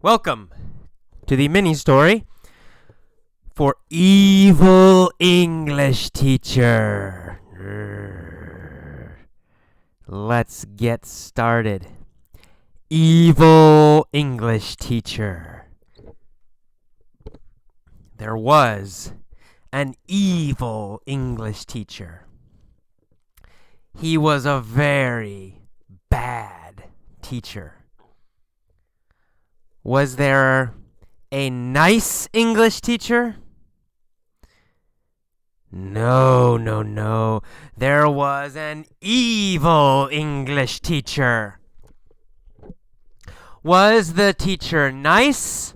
Welcome to the mini story for Evil English Teacher. Let's get started. Evil English Teacher. There was an evil English teacher. He was a very bad teacher. Was there a nice English teacher? No. There was an evil English teacher. Was the teacher nice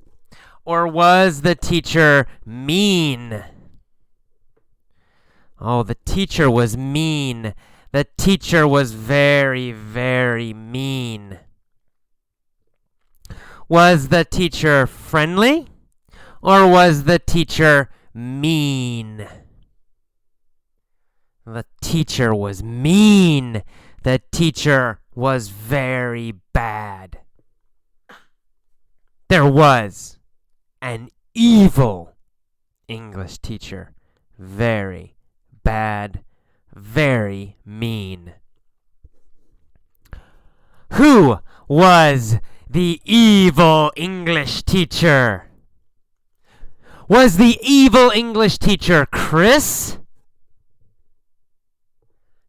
or was the teacher mean? Oh, the teacher was mean. The teacher was very, very mean. Was the teacher friendly or was the teacher mean? The teacher was mean. The teacher was very bad. There was an evil English teacher. Very bad, very mean. Who was the evil English teacher? Was the evil English teacher Chris?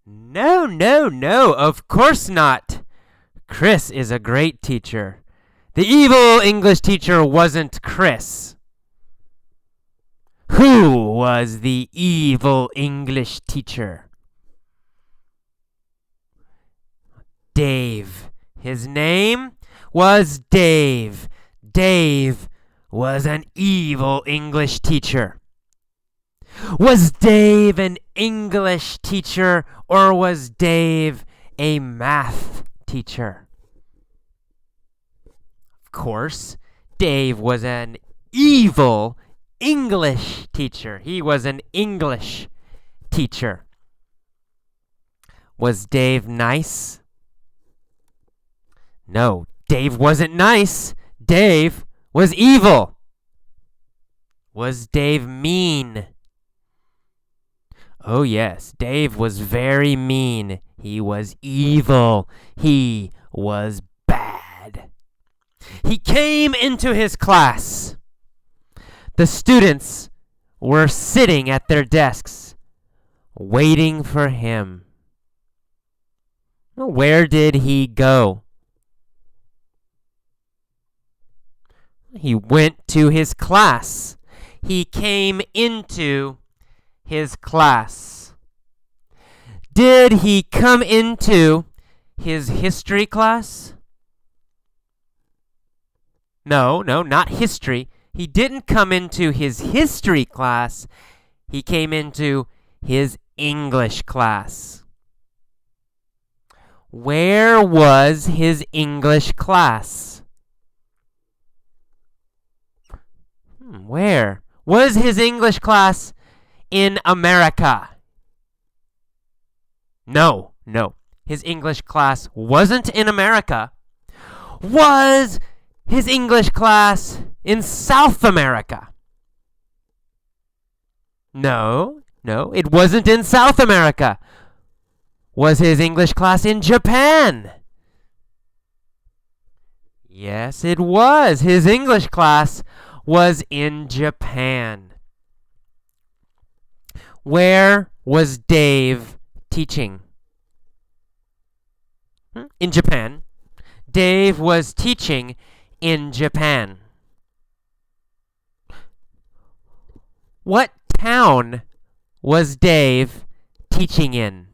No, of course not. Chris is a great teacher. The evil English teacher wasn't Chris. Who was the evil English teacher? Dave. His name was Dave. Dave was an evil English teacher. Was Dave an English teacher or was Dave a math teacher? Of course, Dave was an evil English teacher. He was an English teacher. Was Dave nice? No, Dave wasn't nice. Dave was evil. Was Dave mean? Oh yes, Dave was very mean. He was evil. He was bad. He came into his class. The students were sitting at their desks, waiting for him. Where did he go? He went to his class. He came into his class. Did he come into his history class? No, not history. He didn't come into his history class. He came into his English class. Where was his English class? Where? Was his English class in America? No. His English class wasn't in America. Was his English class in South America? No, it wasn't in South America. Was his English class in Japan? Yes, it was. His English class was in Japan. Where was Dave teaching? In Japan. Dave was teaching in Japan. What town was Dave teaching in?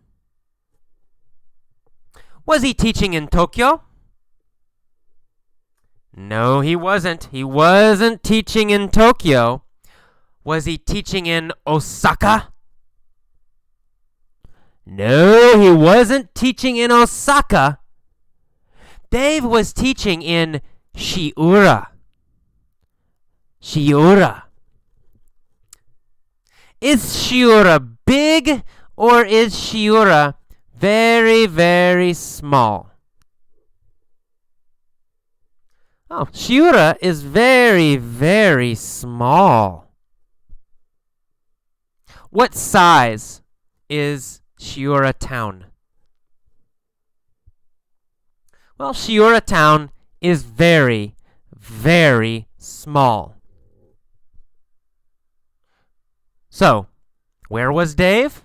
Was he teaching in Tokyo? No, he wasn't. He wasn't teaching in Tokyo. Was he teaching in Osaka? No, he wasn't teaching in Osaka. Dave was teaching in Shiura. Is Shiura big or is Shiura very, very small? Oh, Shiura is very, very small. What size is Shiura town? Well, Shiura town is very, very small. So, where was Dave?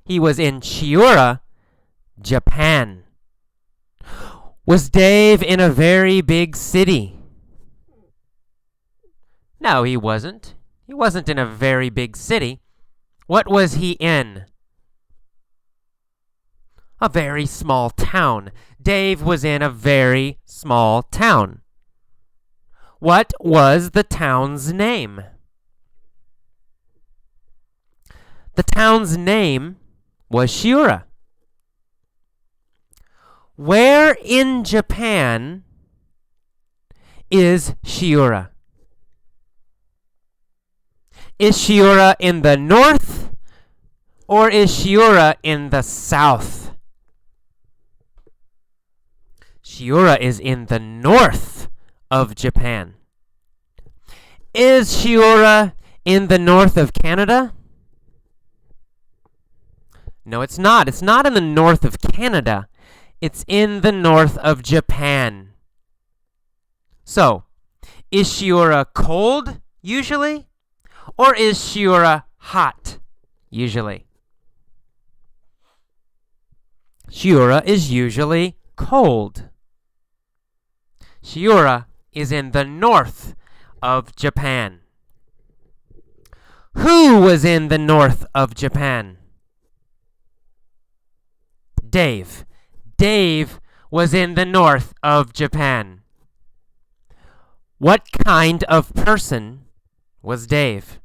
He was in Shiura, Japan. Was Dave in a very big city? No, he wasn't. He wasn't in a very big city. What was he in? A very small town. Dave was in a very small town. What was the town's name? The town's name was Shiura. Where in Japan is Shiura? Is Shiura in the north or is Shiura in the south? Shiura is in the north of Japan. Is Shiura in the north of Canada? No, it's not. It's not in the north of Canada. It's in the north of Japan. So, is Shiura cold, usually? Or is Shiura hot, usually? Shiura is usually cold. Shiura is in the north of Japan. Who was in the north of Japan? Dave. Dave was in the north of Japan. What kind of person was Dave?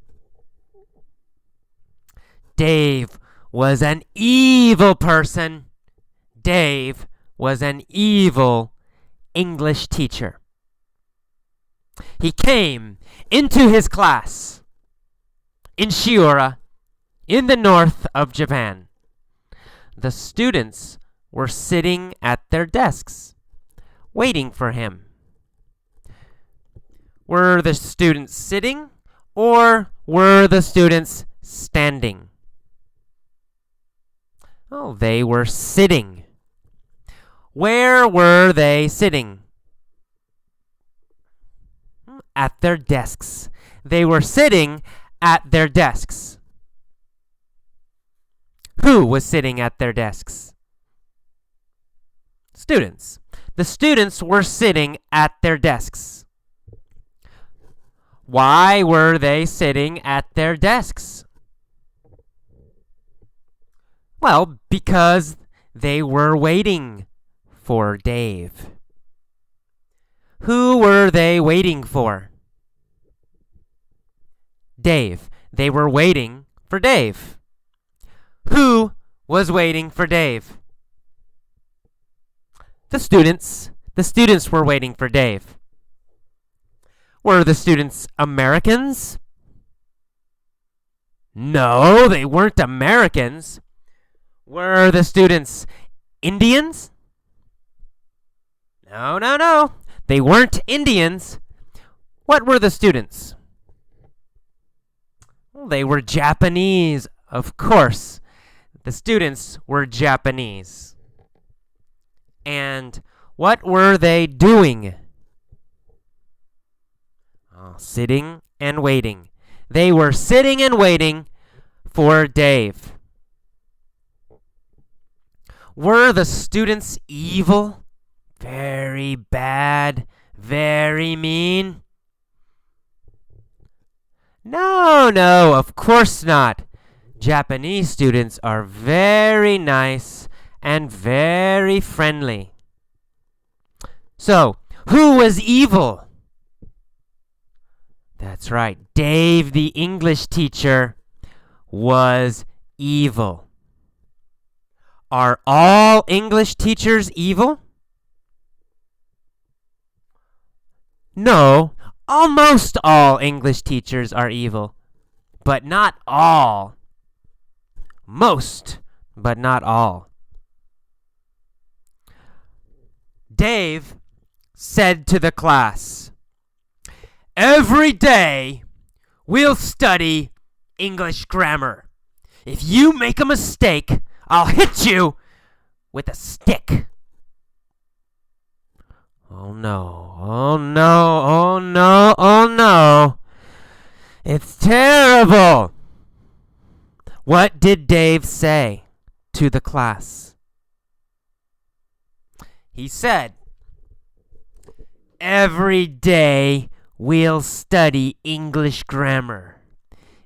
Dave was an evil person. Dave was an evil English teacher. He came into his class in Shiura, in the north of Japan. The students were sitting at their desks, waiting for him. Were the students sitting or were the students standing? Oh, they were sitting. Where were they sitting? At their desks. They were sitting at their desks. Who was sitting at their desks? Students. The students were sitting at their desks. Why were they sitting at their desks? Well, because they were waiting for Dave. Who were they waiting for? Dave. They were waiting for Dave. Who was waiting for Dave? The students. The students were waiting for Dave. Were the students Americans? No, they weren't Americans. Were the students Indians? No. They weren't Indians. What were the students? Well, they were Japanese, of course. The students were Japanese. And what were they doing? Oh, sitting and waiting. They were sitting and waiting for Dave. Were the students evil? Very bad? Very mean? No, of course not. Japanese students are very nice and very friendly. So, who was evil? That's right. Dave, the English teacher, was evil. Are all English teachers evil? No, almost all English teachers are evil, but not all. Most, but not all. Dave said to the class, "Every day we'll study English grammar. If you make a mistake, I'll hit you with a stick." Oh no, oh no, oh no, oh no. It's terrible. What did Dave say to the class? He said, "Every day we'll study English grammar.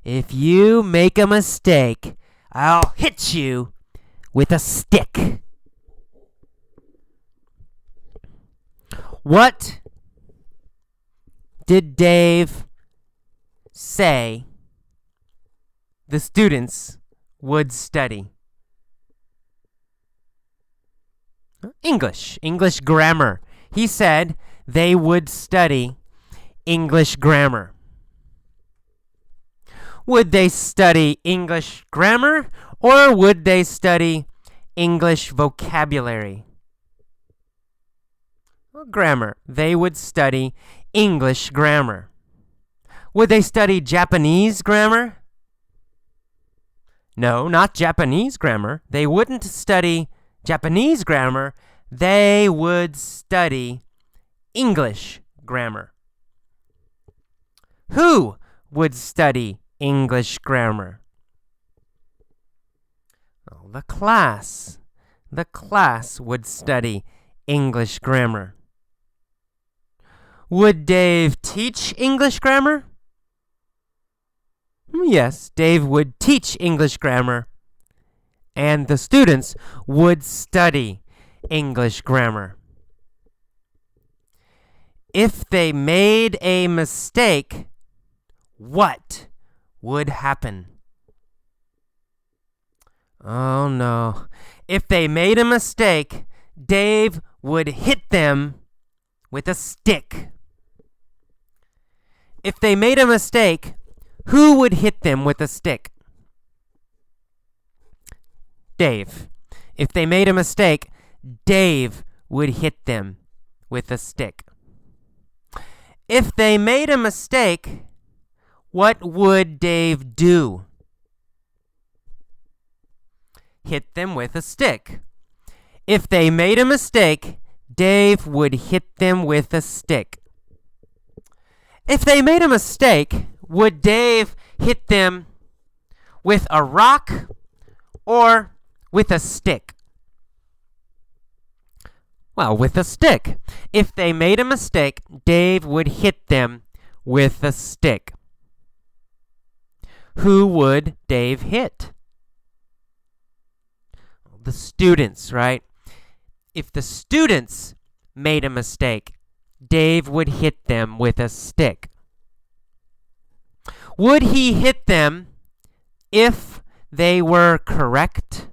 If you make a mistake, I'll hit you with a stick." What did Dave say the students would study? English grammar. He said they would study English grammar. Would they study English grammar or would they study English vocabulary? Grammar. They would study English grammar. Would they study Japanese grammar? No, not Japanese grammar. They wouldn't study Japanese grammar. They would study English grammar. Who would study English grammar? Oh, the class. The class would study English grammar. Would Dave teach English grammar? Yes, Dave would teach English grammar, and the students would study English grammar. If they made a mistake, what would happen? Oh no. If they made a mistake, Dave would hit them with a stick. If they made a mistake, who would hit them with a stick? Dave. If they made a mistake, Dave would hit them with a stick. If they made a mistake, what would Dave do? Hit them with a stick. If they made a mistake, Dave would hit them with a stick. If they made a mistake, would Dave hit them with a rock or with a stick? Well, with a stick. If they made a mistake, Dave would hit them with a stick. Who would Dave hit? The students, right? If the students made a mistake, Dave would hit them with a stick. Would he hit them if they were correct?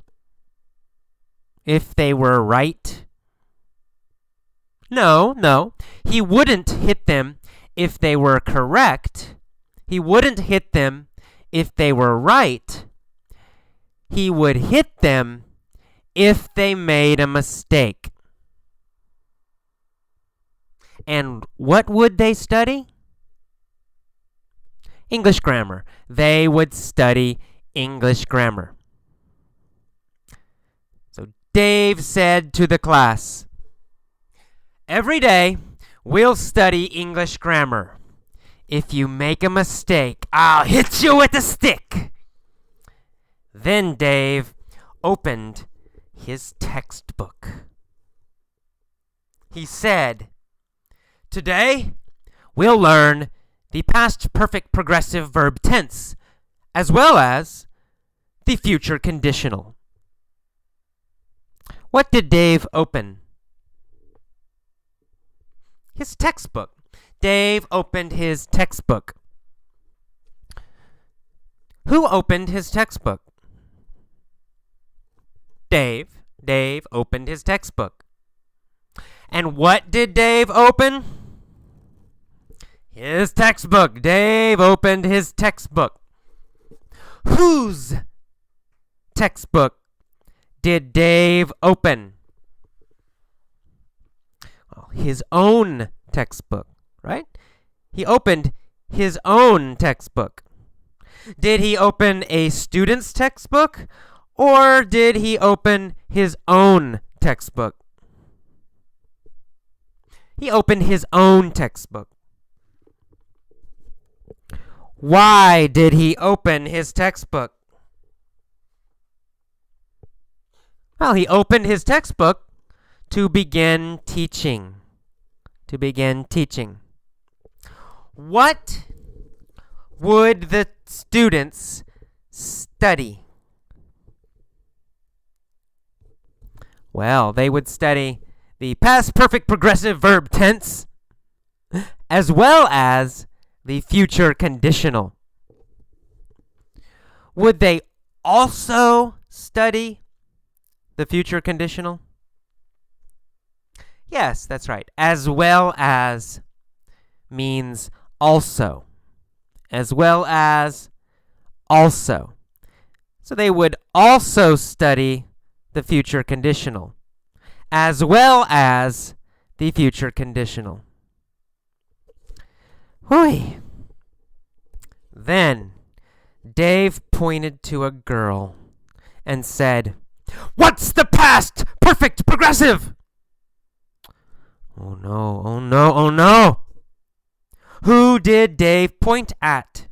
If they were right? No. He wouldn't hit them if they were correct. He wouldn't hit them if they were right. He would hit them if they made a mistake. And what would they study? English grammar. They would study English grammar. So Dave said to the class, "Every day we'll study English grammar. If you make a mistake, I'll hit you with a stick." Then Dave opened his textbook. He said, "Today we'll learn the past perfect progressive verb tense, as well as the future conditional." What did Dave open? His textbook. Dave opened his textbook. Who opened his textbook? Dave. Dave opened his textbook. And what did Dave open? His textbook. Dave opened his textbook. Whose textbook did Dave open? Well, his own textbook, right? He opened his own textbook. Did he open a student's textbook, or did he open his own textbook? He opened his own textbook. Why did he open his textbook? Well, he opened his textbook to begin teaching. To begin teaching. What would the students study? Well, they would study the past perfect progressive verb tense, as well as the future conditional. Would they also study the future conditional? Yes, that's right. As well as means also. As well as also. So they would also study the future conditional, as well as the future conditional. Hooey. Then Dave pointed to a girl and said, "What's the past perfect progressive?" Oh no, oh no, oh no. Who did Dave point at?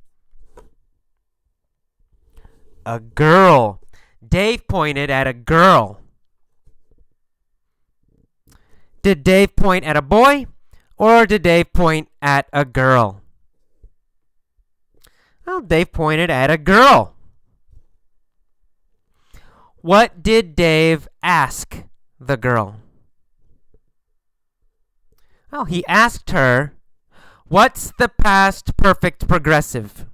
A girl. Dave pointed at a girl. Did Dave point at a boy, or did Dave point at a girl? Well, Dave pointed at a girl. What did Dave ask the girl? Well, he asked her, "What's the past perfect progressive?"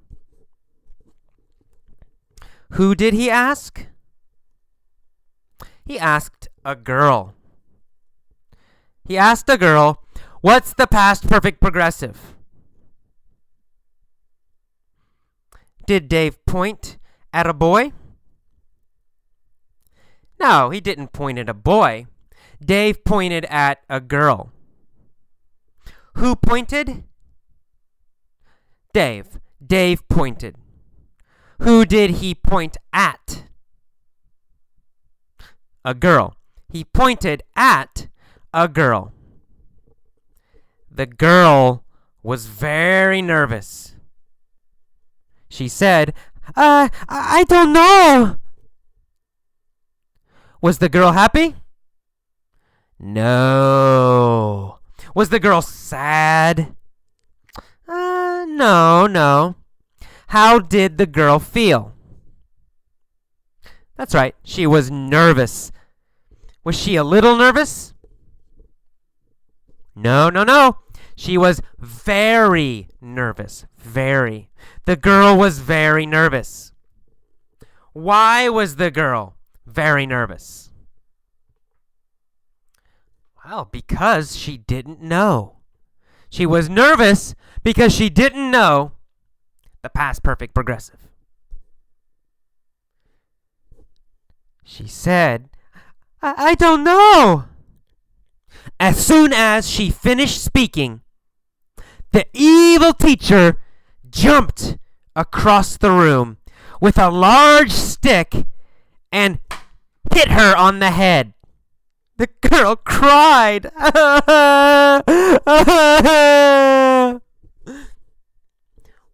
Who did he ask? He asked a girl. He asked a girl, "What's the past perfect progressive?" Did Dave point at a boy? No, he didn't point at a boy. Dave pointed at a girl. Who pointed? Dave. Dave pointed. Who did he point at? A girl. He pointed at a girl. The girl was very nervous. She said, I don't know." Was the girl happy? No. Was the girl sad? No. How did the girl feel? That's right, she was nervous. Was she a little nervous? No. She was very nervous. Very. The girl was very nervous. Why was the girl very nervous? Well, because she didn't know. She was nervous because she didn't know the past perfect progressive. She said, I don't know. As soon as she finished speaking, the evil teacher jumped across the room with a large stick and hit her on the head. The girl cried.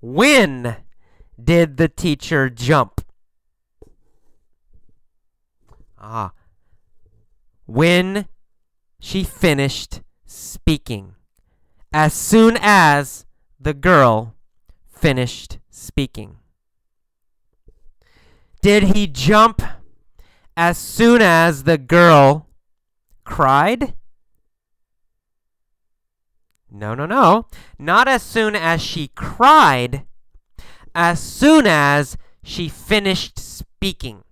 When did the teacher jump? When she finished speaking. As soon as the girl finished speaking. Did he jump as soon as the girl cried? No. Not as soon as she cried. As soon as she finished speaking.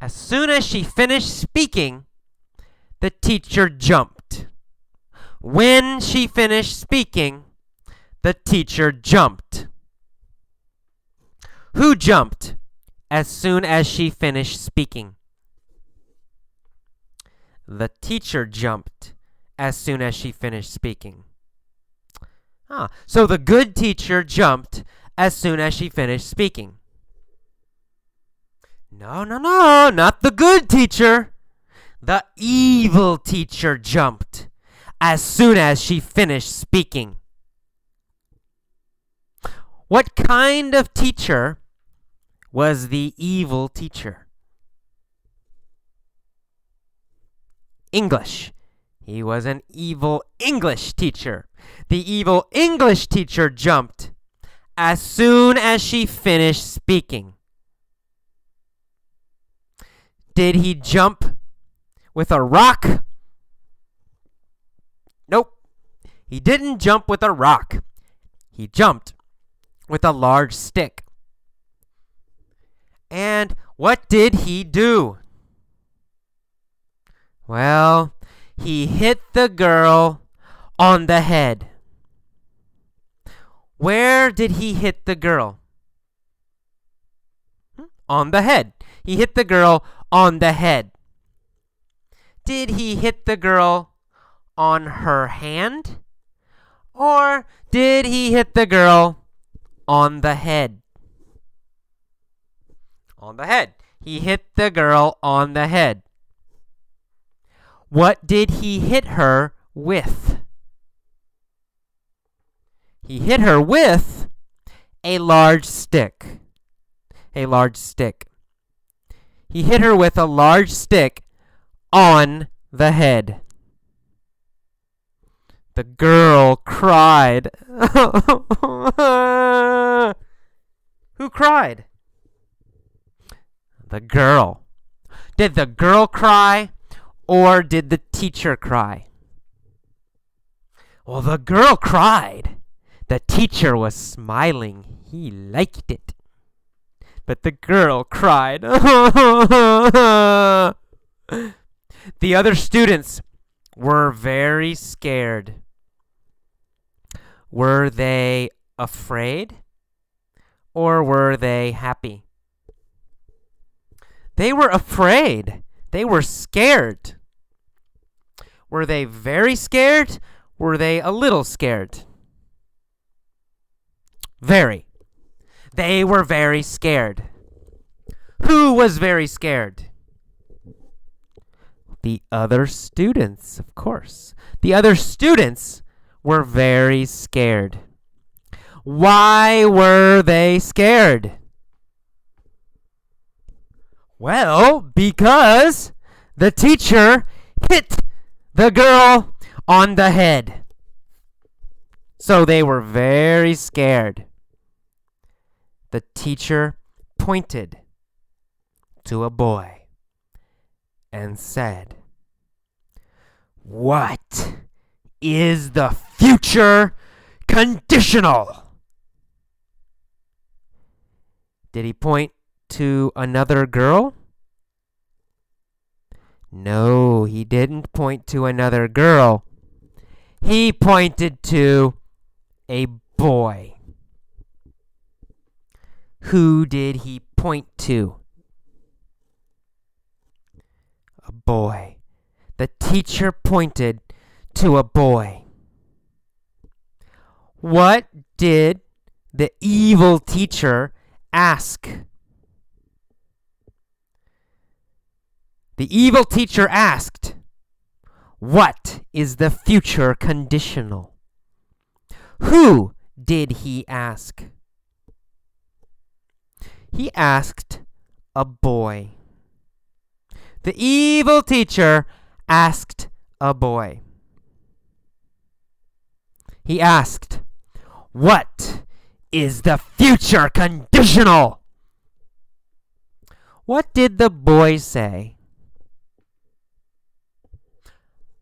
As soon as she finished speaking, the teacher jumped. When she finished speaking, the teacher jumped. Who jumped as soon as she finished speaking? The teacher jumped as soon as she finished speaking. So the good teacher jumped as soon as she finished speaking. No, not the good teacher. The evil teacher jumped as soon as she finished speaking. What kind of teacher was the evil teacher? English. He was an evil English teacher. The evil English teacher jumped as soon as she finished speaking. Did he jump with a rock? Nope. He didn't jump with a rock. He jumped with a large stick. And what did he do? Well, he hit the girl on the head. Where did he hit the girl? On the head. He hit the girl on the head. Did he hit the girl on her hand? Or did he hit the girl on the head? On the head. He hit the girl on the head. What did he hit her with? He hit her with a large stick. A large stick. He hit her with a large stick on the head. The girl cried. Who cried? The girl. Did the girl cry or did the teacher cry? Well, the girl cried. The teacher was smiling. He liked it. But the girl cried. The other students were very scared. Were they afraid or were they happy? They were afraid. They were scared. Were they very scared? Were they a little scared? Very. They were very scared. Who was very scared? The other students, of course. The other students were very scared. Why were they scared? Well, because the teacher hit the girl on the head. So they were very scared. The teacher pointed to a boy and said, "What is the future conditional?" Did he point to another girl? No, he didn't point to another girl. He pointed to a boy. Who did he point to? A boy. The teacher pointed to a boy. What did the evil teacher ask? The evil teacher asked, "What is the future conditional?" Who did he ask? He asked a boy. The evil teacher asked a boy. He asked, "What is the future conditional?" What did the boy say?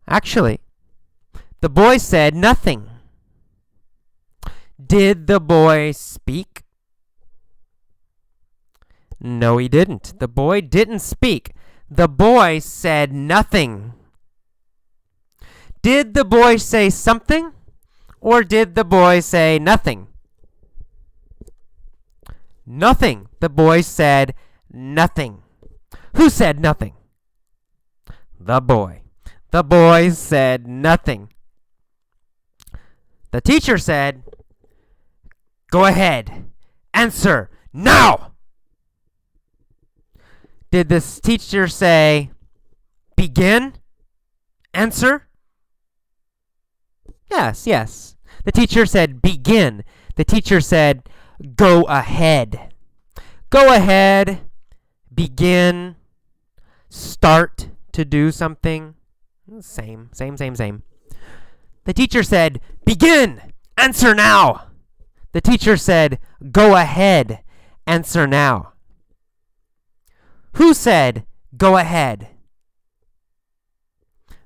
Actually, the boy said nothing. Did the boy speak? No, he didn't. The boy didn't speak. The boy said nothing. Did the boy say something? Or did the boy say nothing? Nothing. The boy said nothing. Who said nothing? The boy. The boy said nothing. The teacher said, "Go ahead. Answer now." Did this teacher say, "Begin? Answer"? Yes. The teacher said, "Begin." The teacher said, "Go ahead." Go ahead. Begin. Start to do something. Same. The teacher said, "Begin! Answer now!" The teacher said, "Go ahead! Answer now." Who said, "Go ahead"?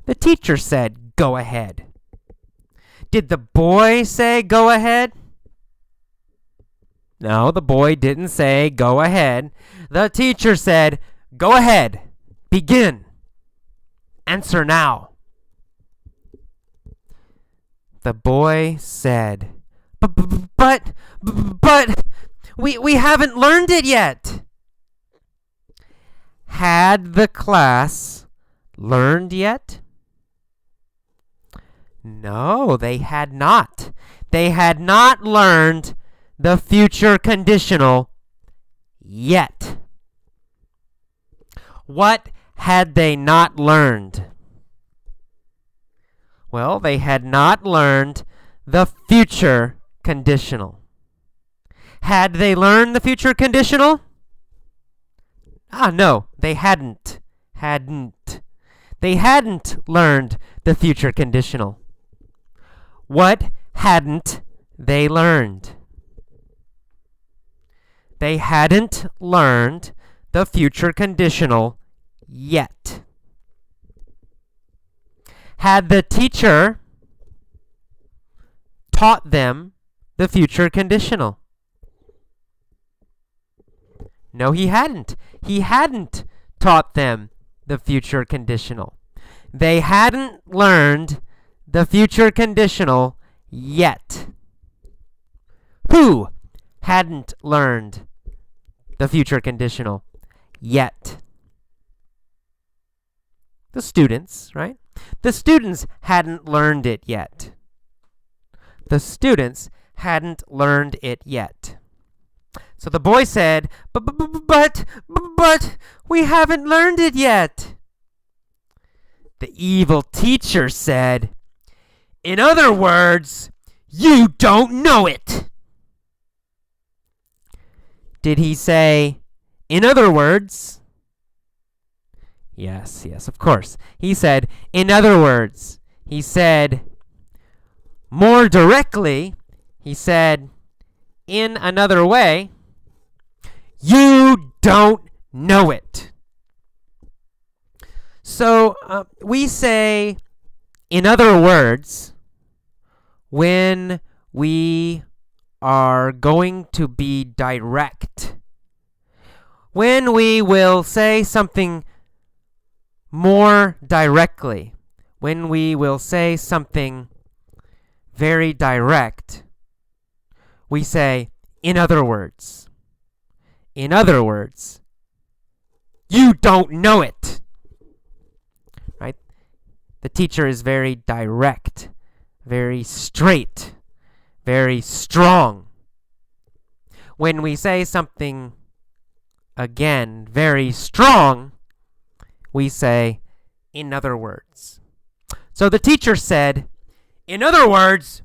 The teacher said, "Go ahead." Did the boy say, "Go ahead"? No, the boy didn't say, "Go ahead." The teacher said, "Go ahead. Begin. Answer now." The boy said, But, we haven't learned it yet." Had the class learned yet? No, they had not. They had not learned the future conditional yet. What had they not learned? Well, they had not learned the future conditional. Had they learned the future conditional? No, they hadn't. They hadn't learned the future conditional. What hadn't they learned? They hadn't learned the future conditional yet. Had the teacher taught them the future conditional? No, he hadn't. He hadn't taught them the future conditional. They hadn't learned the future conditional yet. Who hadn't learned the future conditional yet? The students, right? The students hadn't learned it yet. The students hadn't learned it yet. So the boy said, but, we haven't learned it yet." The evil teacher said, "In other words, you don't know it." Did he say, "In other words"? Yes, of course. He said, "In other words." He said, more directly, he said, in another way, "You don't know it." So we say, "in other words," when we are going to be direct. When we will say something more directly. When we will say something very direct, we say, "In other words." In other words, you don't know it. Right? The teacher is very direct, very straight, very strong. When we say something, again, very strong, we say, "In other words." So the teacher said, "In other words,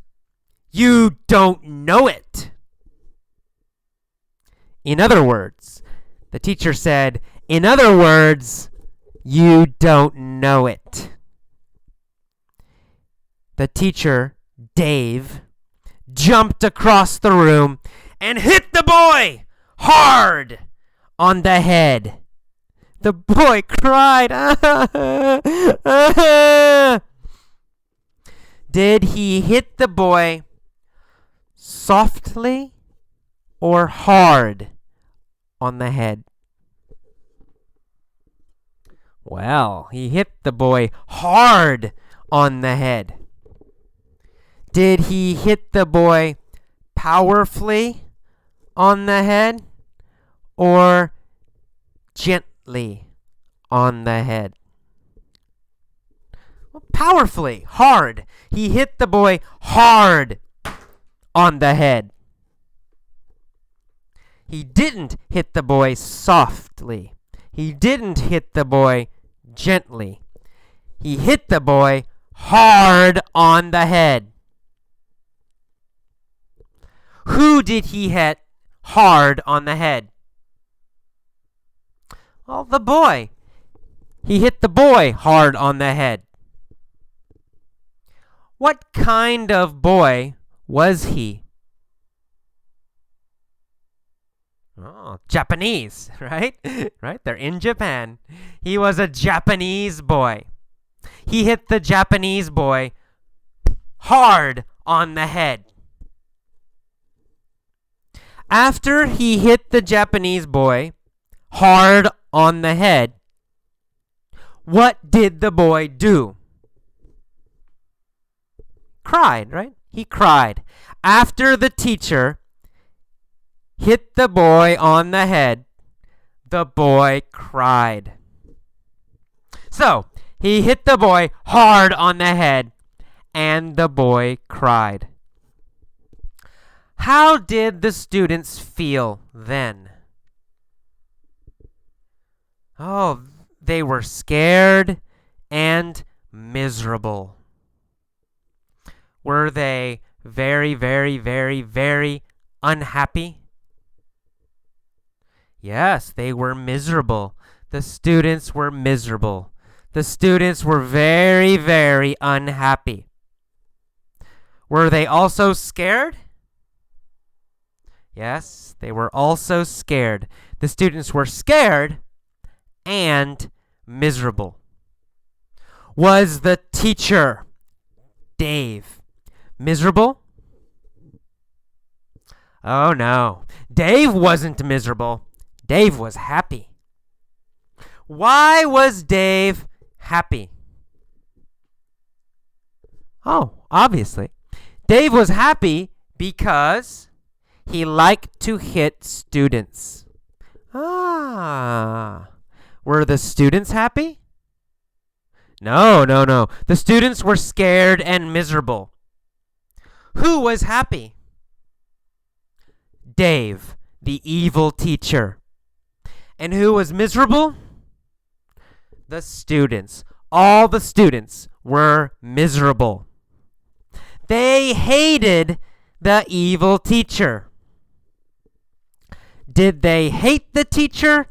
you don't know it." In other words, the teacher said, "In other words, you don't know it." The teacher, Dave, jumped across the room and hit the boy hard on the head. The boy cried. Did he hit the boy softly or hard on the head? Well, he hit the boy hard on the head. Did he hit the boy powerfully on the head or gently on the head? Powerfully, hard. He hit the boy hard on the head. He didn't hit the boy softly. He didn't hit the boy gently. He hit the boy hard on the head. Who did he hit hard on the head? Well, the boy. He hit the boy hard on the head. What kind of boy was he? Oh, Japanese, right? Right? They're in Japan. He was a Japanese boy. He hit the Japanese boy hard on the head. After he hit the Japanese boy hard on the head, what did the boy do? Cried, right? He cried. After the teacher hit the boy on the head, the boy cried. So, he hit the boy hard on the head, and the boy cried. How did the students feel then? Oh, they were scared and miserable. Were they very, very, very, very unhappy? Yes, they were miserable. The students were miserable. The students were very, very unhappy. Were they also scared? Yes, they were also scared. The students were scared and miserable. Was the teacher, Dave, miserable? Oh no, Dave wasn't miserable. Dave was happy. Why was Dave happy? Oh, obviously. Dave was happy because he liked to hit students. Ah. Were the students happy? No. The students were scared and miserable. Who was happy? Dave, the evil teacher. And who was miserable? The students. All the students were miserable. They hated the evil teacher. Did they hate the teacher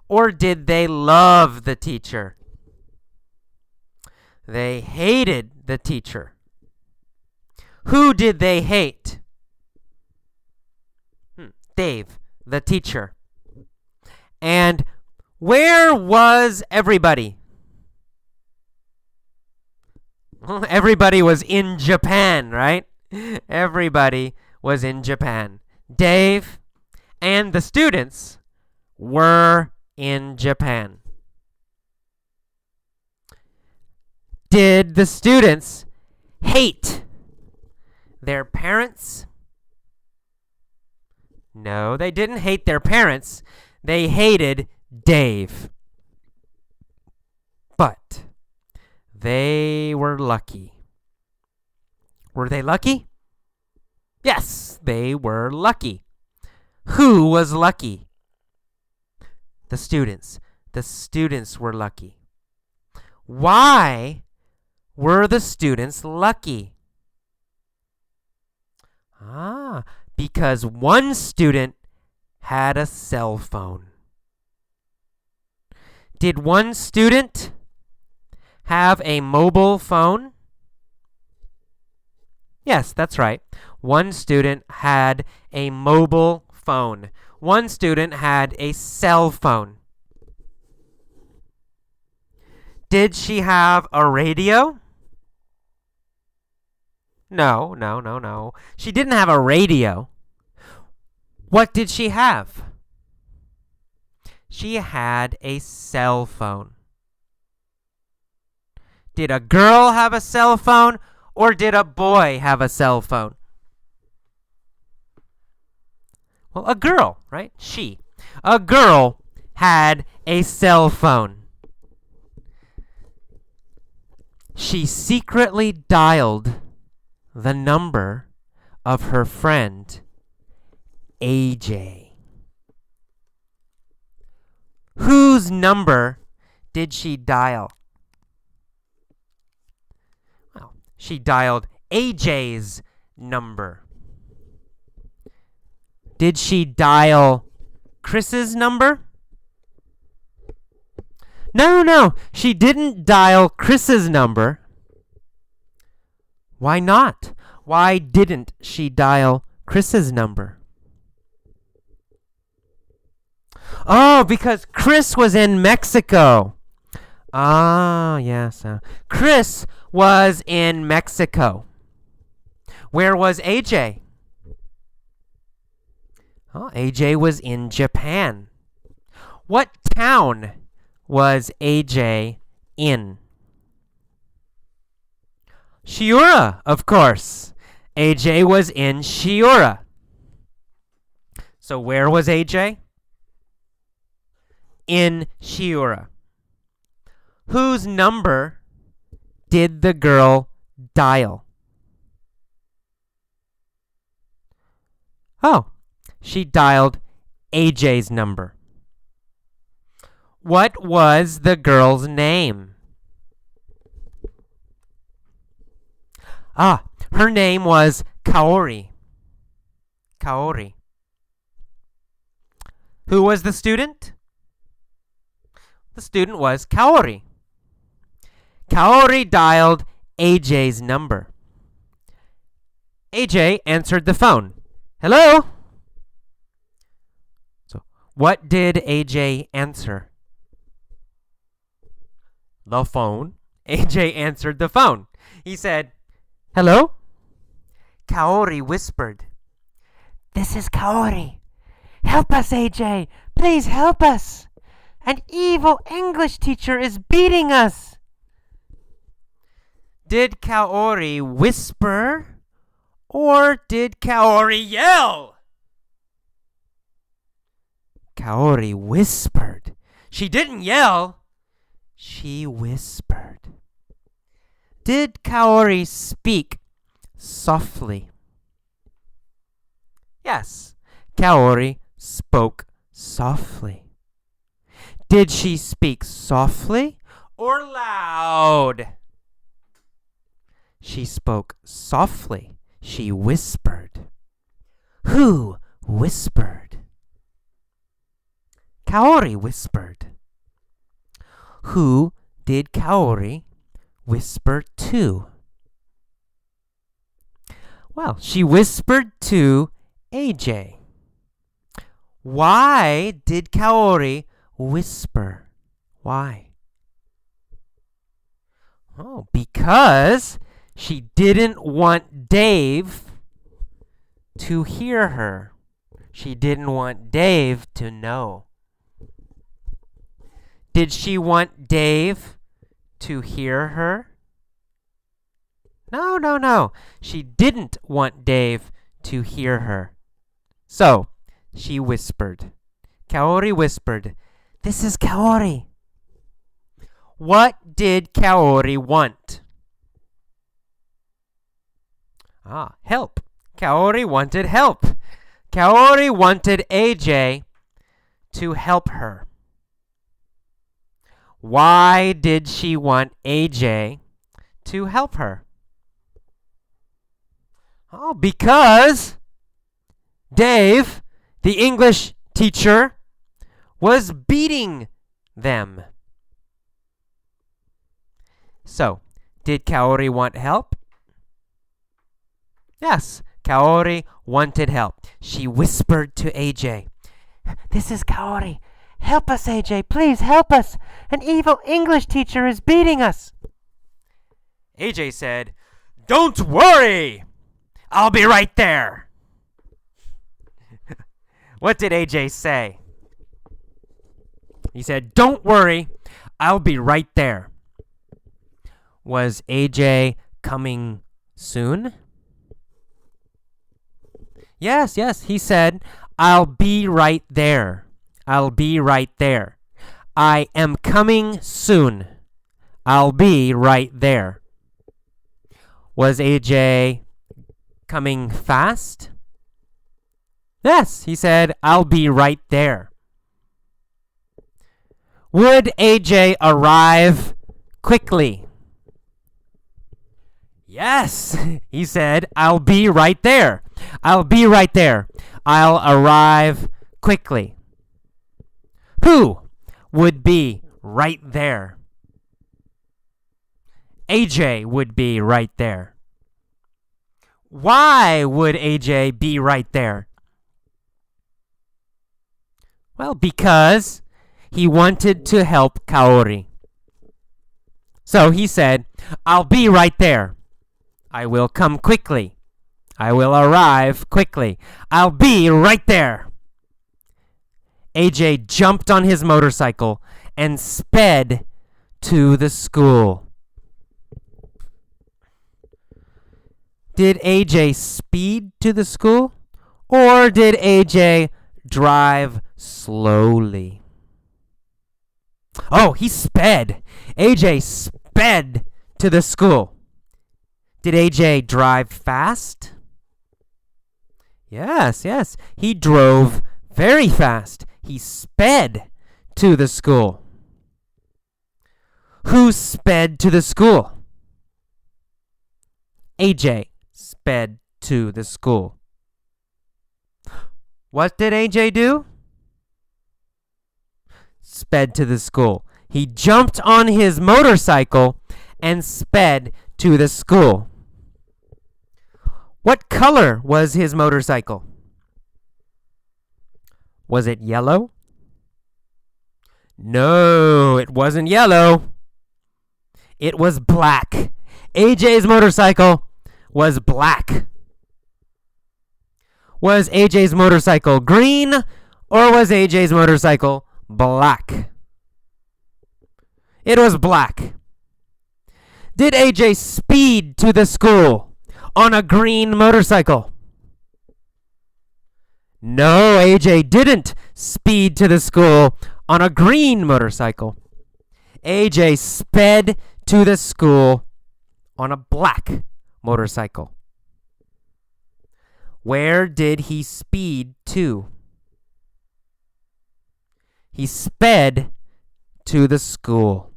or did they love the teacher? They hated the teacher. Who did they hate? Dave, the teacher. And where was everybody? Well, everybody was in Japan, right? Everybody was in Japan. Dave and the students were in Japan. Did the students hate their parents? No, they didn't hate their parents. They hated Dave. But they were lucky. Were they lucky? Yes, they were lucky. Who was lucky? The students. The students were lucky. Why were the students lucky? Because one student had a cell phone. Did one student have a mobile phone? Yes, that's right. One student had a mobile phone. One student had a cell phone. Did she have a radio? No. She didn't have a radio. What did she have? She had a cell phone. Did a girl have a cell phone or did a boy have a cell phone? Well, a girl, right? She. A girl had a cell phone. she secretly dialed the number of her friend AJ. Whose number did she dial? Well, she dialed AJ's number. Did she dial Chris's number? No, she didn't dial Chris's number. Why not? Why didn't she dial Chris's number? Oh, because Chris was in Mexico. Ah, yes. Chris was in Mexico. Where was AJ? Oh, AJ was in Japan. What town was AJ in? Shiura, of course. AJ was in Shiura. So where was AJ? In Shiura. Whose number did the girl dial? Oh, she dialed AJ's number. What was the girl's name? Ah, her name was Kaori. Kaori. Who was the student? The student was Kaori. Kaori dialed AJ's number. AJ answered the phone. Hello? So, what did AJ answer? The phone. AJ answered the phone. He said, hello? Kaori whispered, this is Kaori. Help us, AJ. Please help us. An evil English teacher is beating us. Did Kaori whisper or did Kaori yell? Kaori whispered. She didn't yell. She whispered. Did Kaori speak softly? Yes, Kaori spoke softly. Did she speak softly or loud? She spoke softly. She whispered. Who whispered? Kaori whispered. Who did Kaori whisper to? Well, she whispered to AJ. Why did Kaori whisper? Why? Oh, because she didn't want Dave to hear her. She didn't want Dave to know. Did she want Dave to hear her? No. She didn't want Dave to hear her. So, she whispered. Kaori whispered, this is Kaori. What did Kaori want? Help. Kaori wanted help. Kaori wanted AJ to help her. Why did she want AJ to help her? Oh, because Dave, the English teacher, was beating them. So, did Kaori want help? Yes, Kaori wanted help. She whispered to AJ, this is Kaori. Help us, AJ. Please help us. An evil English teacher is beating us. AJ said, don't worry. I'll be right there. What did AJ say? He said, don't worry. I'll be right there. Was AJ coming soon? Yes. He said, I'll be right there. I'll be right there. I am coming soon. I'll be right there. Was AJ coming fast? Yes, he said, I'll be right there. Would AJ arrive quickly? Yes, he said, I'll be right there. I'll be right there. I'll arrive quickly. Who would be right there? AJ would be right there. Why would AJ be right there? Well, because he wanted to help Kaori. So he said, I'll be right there. I will come quickly. I will arrive quickly. I'll be right there. AJ jumped on his motorcycle and sped to the school. Did AJ speed to the school, or did AJ drive slowly? Oh, he sped. AJ sped to the school. Did AJ drive fast? Yes. He drove very fast. He sped to the school. Who sped to the school? AJ sped to the school. What did AJ do? Sped to the school. He jumped on his motorcycle and sped to the school. What color was his motorcycle? Was it yellow? No, it wasn't yellow. It was black. AJ's motorcycle was black. Was AJ's motorcycle green, or was AJ's motorcycle black? It was black. Did AJ speed to the school on a green motorcycle? No, AJ didn't speed to the school on a green motorcycle. AJ sped to the school on a black motorcycle. Where did he speed to? He sped to the school.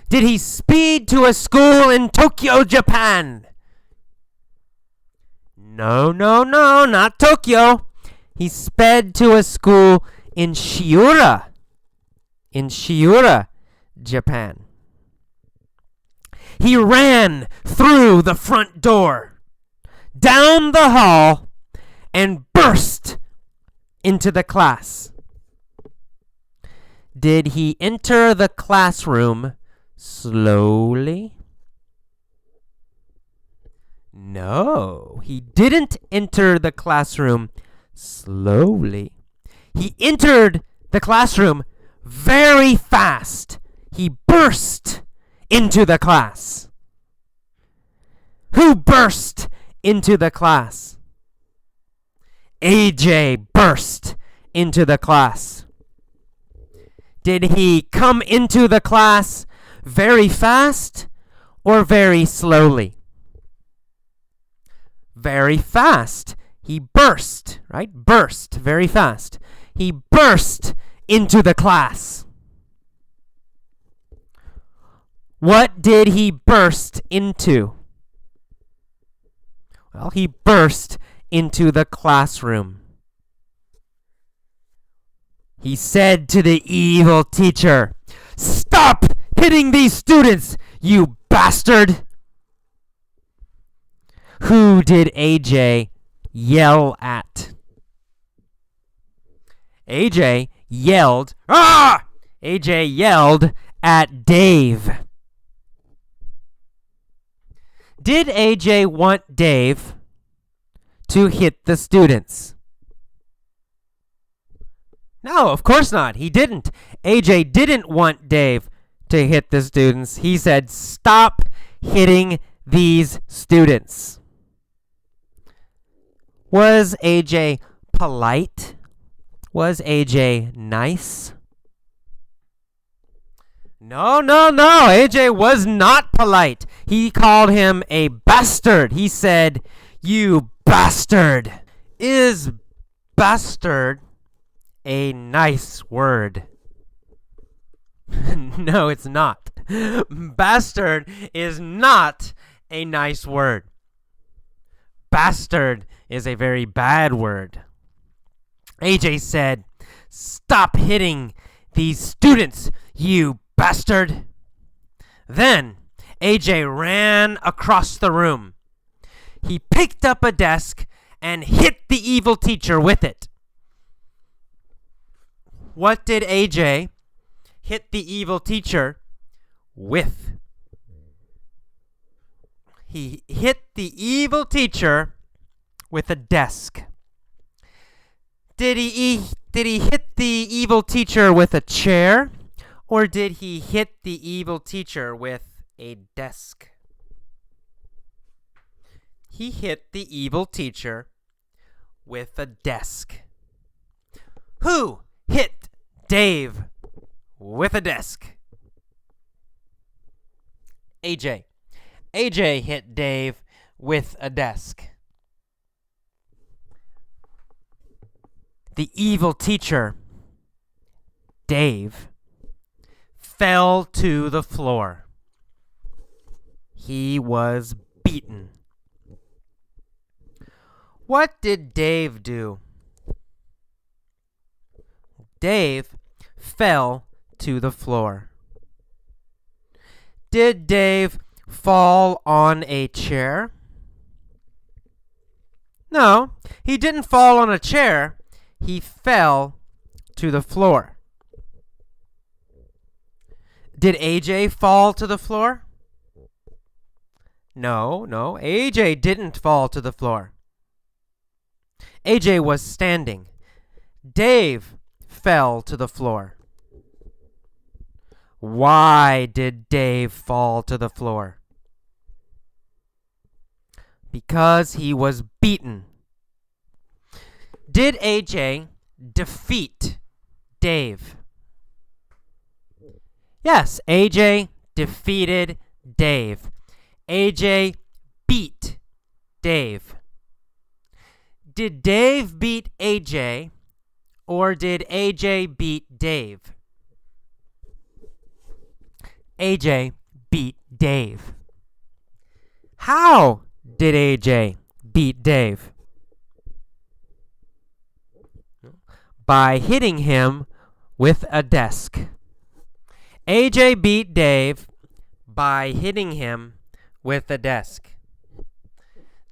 Did he speed to a school in Tokyo, Japan? No, not Tokyo. He sped to a school in Shiura, Japan. He ran through the front door, down the hall, and burst into the class. Did he enter the classroom slowly? No, he didn't enter the classroom slowly. He entered the classroom very fast. He burst into the class. Who burst into the class? AJ burst into the class. Did he come into the class very fast or very slowly? Very fast. He burst, right? Burst very fast. He burst into the class. What did he burst into? Well, he burst into the classroom. He said to the evil teacher, "Stop hitting these students, you bastard!" Who did AJ yell at? AJ yelled, "Ah!" AJ yelled at Dave. Did AJ want Dave to hit the students? No, of course not. He didn't. AJ didn't want Dave to hit the students. He said, "Stop hitting these students." Was AJ polite? Was AJ nice? No, no, no. AJ was not polite. He called him a bastard. He said, "You bastard." Is bastard a nice word? No, it's not. Bastard is not a nice word. Bastard is a very bad word. AJ said, "Stop hitting these students, you bastard." Then AJ ran across the room. He picked up a desk and hit the evil teacher with it. What did AJ hit the evil teacher with? He hit the evil teacher with a desk. Did he hit the evil teacher with a chair, or did he hit the evil teacher with a desk? He hit the evil teacher with a desk. Who hit Dave with a desk? AJ. AJ hit Dave with a desk. The evil teacher, Dave, fell to the floor. He was beaten. What did Dave do? Dave fell to the floor. Did Dave fall on a chair? No, he didn't fall on a chair. He fell to the floor. Did AJ fall to the floor? No, AJ didn't fall to the floor. AJ was standing. Dave fell to the floor. Why did Dave fall to the floor? Because he was beaten. Did AJ defeat Dave? Yes, AJ defeated Dave. AJ beat Dave. Did Dave beat AJ, or did AJ beat Dave? AJ beat Dave. How did AJ beat Dave? By hitting him with a desk. AJ beat Dave by hitting him with a desk.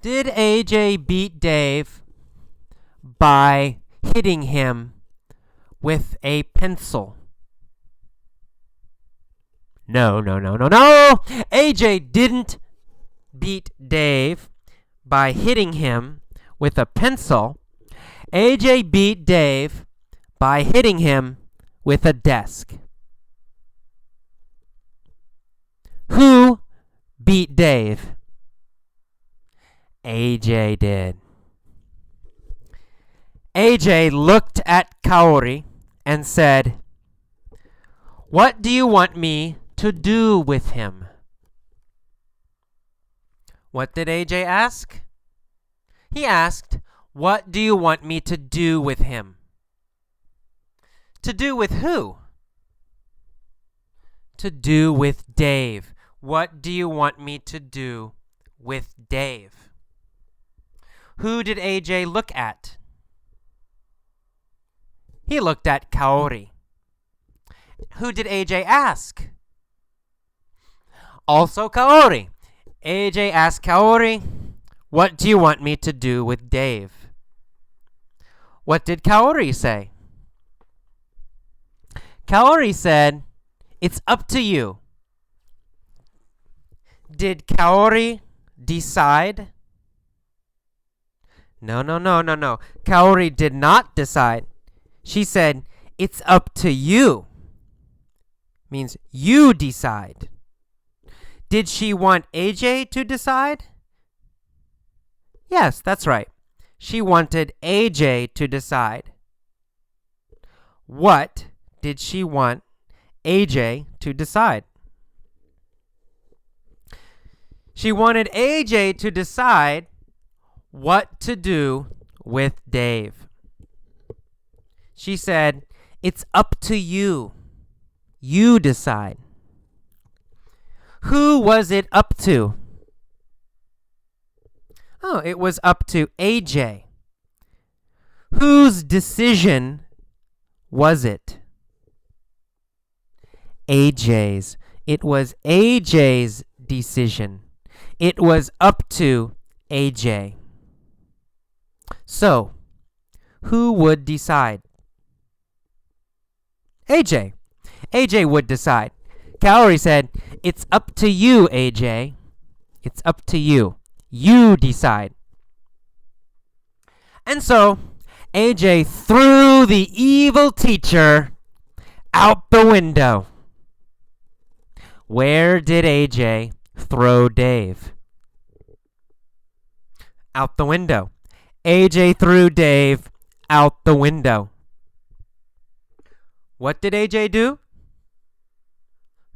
Did AJ beat Dave by hitting him with a pencil? No. AJ didn't beat Dave by hitting him with a pencil. AJ beat Dave by hitting him with a desk. Who beat Dave? AJ did. AJ looked at Kaori and said, "What do you want me to do with him?" What did AJ ask? He asked, "What do you want me to do with him?" To do with who? To do with Dave. What do you want me to do with Dave? Who did AJ look at? He looked at Kaori. Who did AJ ask? Also Kaori. AJ asked Kaori, "What do you want me to do with Dave?" What did Kaori say? Kaori said, "It's up to you." Did Kaori decide? No. Kaori did not decide. She said, "It's up to you." Means you decide. Did she want AJ to decide? Yes, that's right. She wanted AJ to decide. What did she want AJ to decide. She wanted AJ to decide what to do with Dave. She said, "It's up to you. You decide." Who was it up to? Oh, it was up to AJ. Whose decision was it? AJ's. It was AJ's decision. It was up to AJ. So, who would decide? AJ. AJ would decide. Calorie said, "It's up to you, AJ. It's up to you. You decide." And so, AJ threw the evil teacher out the window. Where did AJ throw Dave? Out the window. AJ threw Dave out the window. What did AJ do?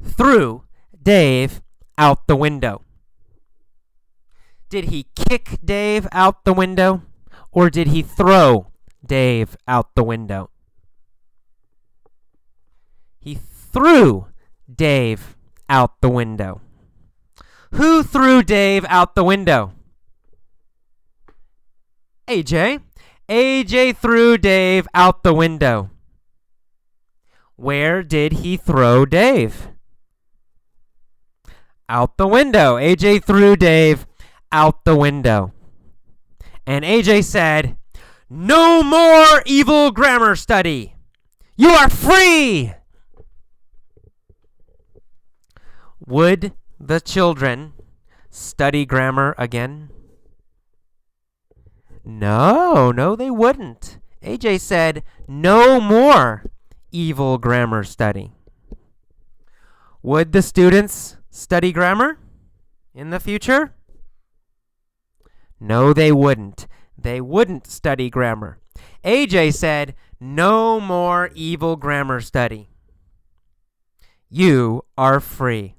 Threw Dave out the window. Did he kick Dave out the window, or did he throw Dave out the window? He threw Dave out the window. Who threw Dave out the window? AJ. AJ threw Dave out the window. Where did he throw Dave? Out the window. AJ threw Dave out the window. And AJ said, "No more evil grammar study. You are free." Would the children study grammar again? No, they wouldn't. AJ said, "No more evil grammar study." Would the students study grammar in the future? No, they wouldn't. They wouldn't study grammar. AJ said, "No more evil grammar study. You are free."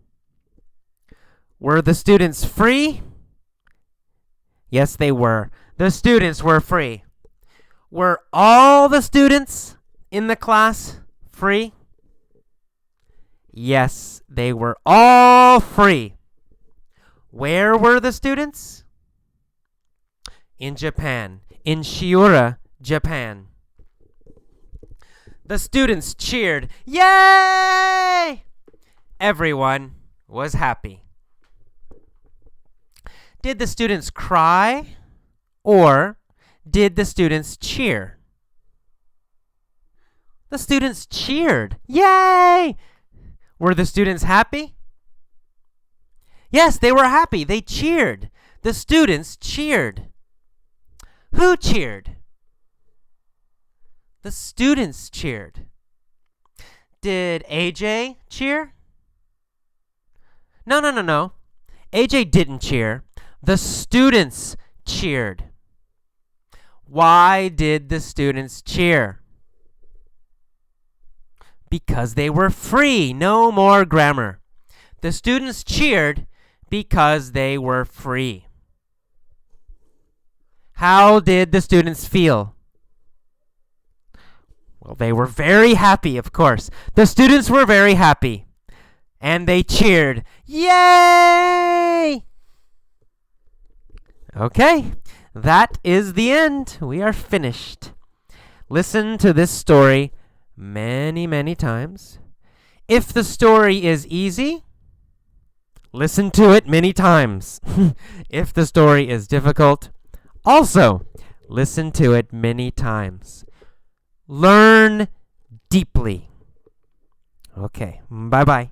Were the students free? Yes, they were. The students were free. Were all the students in the class free? Yes, they were all free. Where were the students? In Japan, in Shiura, Japan. The students cheered, "Yay!" Everyone was happy. Did the students cry, or did the students cheer? The students cheered. Yay! Were the students happy? Yes, they were happy. They cheered. The students cheered. Who cheered? The students cheered. Did AJ cheer? No. AJ didn't cheer. The students cheered. Why did the students cheer? Because they were free. No more grammar. The students cheered because they were free. How did the students feel? Well, they were very happy, of course. The students were very happy. And they cheered, "Yay!" Okay, that is the end. We are finished. Listen to this story many, many times. If the story is easy, listen to it many times. If the story is difficult, also listen to it many times. Learn deeply. Okay, bye-bye.